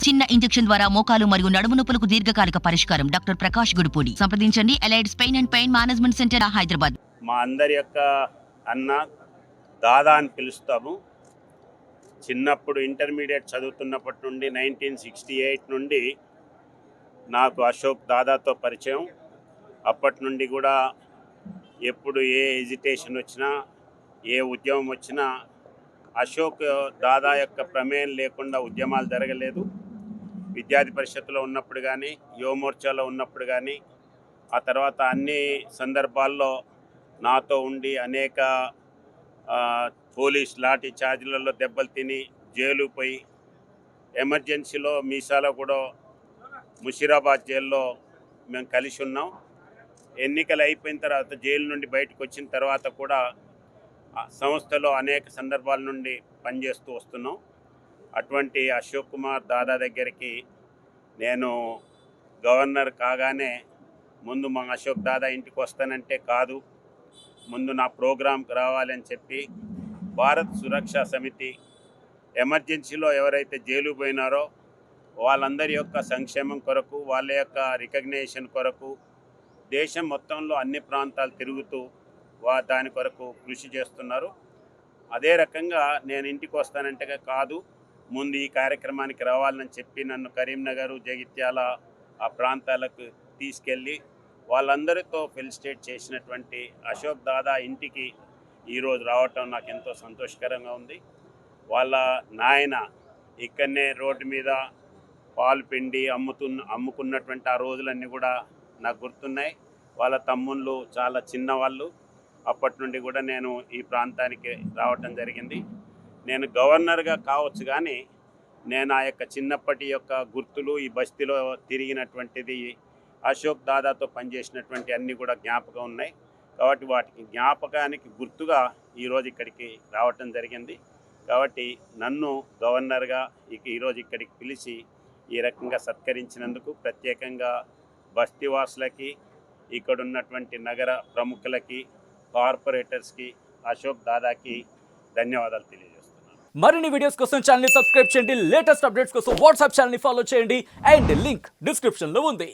చిన్న ఇంజెక్షన్ ద్వారా మోకాలు మరియు నడుము నొప్పులకు దీర్ఘకాలిక పరిష్కారం. డాక్టర్ ప్రకాష్ గుడిపూడి. సంప్రదించండి. Allied's pain and pain management centre, Hyderabad. మా అందరి యొక్క అన్న దాదా అని పిలుస్తాము. చిన్నప్పుడు ఇంటర్మీడియట్ చదువుతున్నప్పటి నుండి 1968 నుండి నాకు అశోక్ దాదాతో పరిచయం. అప్పటి నుండి కూడా ఎప్పుడు ఏ ఎజిటేషన్ వచ్చినా, ఏ ఉద్యమం వచ్చినా అశోక్ దాదా యొక్క ప్రమేయం లేకుండా ఉద్యమాలు జరగలేదు. విద్యార్థి పరిషత్తులో ఉన్నప్పుడు కానీ, యువమోర్చాలో ఉన్నప్పుడు కానీ, ఆ తర్వాత అన్ని సందర్భాల్లో నాతో ఉండి అనేక పోలీస్ లాఠీ చార్జీలలో దెబ్బలు తిని జైలు పోయి, ఎమర్జెన్సీలో మీసాలో కూడా ముషీరాబాద్ జైల్లో మేము కలిసి ఉన్నాం. ఎన్నికలు అయిపోయిన తర్వాత జైలు నుండి బయటకు వచ్చిన తర్వాత కూడా సంస్థలో అనేక సందర్భాల నుండి పనిచేస్తూ వస్తున్నాం. అటువంటి అశోక్ కుమార్ దాదా దగ్గరికి నేను గవర్నర్ కాగానే ముందు మా అశోక్ దాదా ఇంటికి వస్తానంటే కాదు, ముందు నా ప్రోగ్రాంకి రావాలని చెప్పి భారత్ సురక్షా సమితి ఎమర్జెన్సీలో ఎవరైతే జైలు పోయినారో వాళ్ళందరి యొక్క సంక్షేమం కొరకు, వాళ్ళ యొక్క రికగ్నేషన్ కొరకు దేశం మొత్తంలో అన్ని ప్రాంతాలు తిరుగుతూ దాని కొరకు కృషి చేస్తున్నారు. అదే రకంగా నేను ఇంటికి వస్తానంటే కాదు, ముందు ఈ కార్యక్రమానికి రావాలని చెప్పి నన్ను కరీంనగర్, జగిత్యాల ఆ ప్రాంతాలకు తీసుకెళ్ళి వాళ్ళందరితో ఫెలిసిటేట్ చేసినటువంటి అశోక్ దాదా ఇంటికి ఈరోజు రావటం నాకు ఎంతో సంతోషకరంగా ఉంది. వాళ్ళ నాయన ఇక్కడనే రోడ్డు మీద పాలు పిండి అమ్ముకున్నటువంటి ఆ రోజులన్నీ కూడా నాకు గుర్తున్నాయి. వాళ్ళ తమ్ముళ్ళు చాలా చిన్నవాళ్ళు. అప్పటి నుండి కూడా నేను ఈ ప్రాంతానికి రావటం జరిగింది. నేను గవర్నర్గా కావచ్చు కానీ నేను ఆ యొక్క చిన్నప్పటి యొక్క గుర్తులు, ఈ బస్తీలో తిరిగినటువంటిది, అశోక్ దాదాతో పనిచేసినటువంటి అన్నీ కూడా జ్ఞాపకం ఉన్నాయి. కాబట్టి వాటికి జ్ఞాపకానికి గుర్తుగా ఈరోజు ఇక్కడికి రావటం జరిగింది. కాబట్టి నన్ను గవర్నర్గా ఈరోజు ఇక్కడికి పిలిచి ఈ రకంగా సత్కరించినందుకు ప్రత్యేకంగా బస్తీవాసులకి, ఇక్కడ ఉన్నటువంటి నగర ప్రముఖులకి, కార్పొరేటర్స్కి, అశోక్ దాదాకి ధన్యవాదాలు తెలియజేస్తున్నాను. మరిన్ని వీడియోస్ కోసం ఛానల్ ని సబ్స్క్రైబ్ చేయండి. లేటెస్ట్ అప్డేట్స్ కోసం వాట్సాప్ ఛానల్ ని ఫాలో చేయండి. అండ్ లింక్ డిస్క్రిప్షన్ లో ఉంది.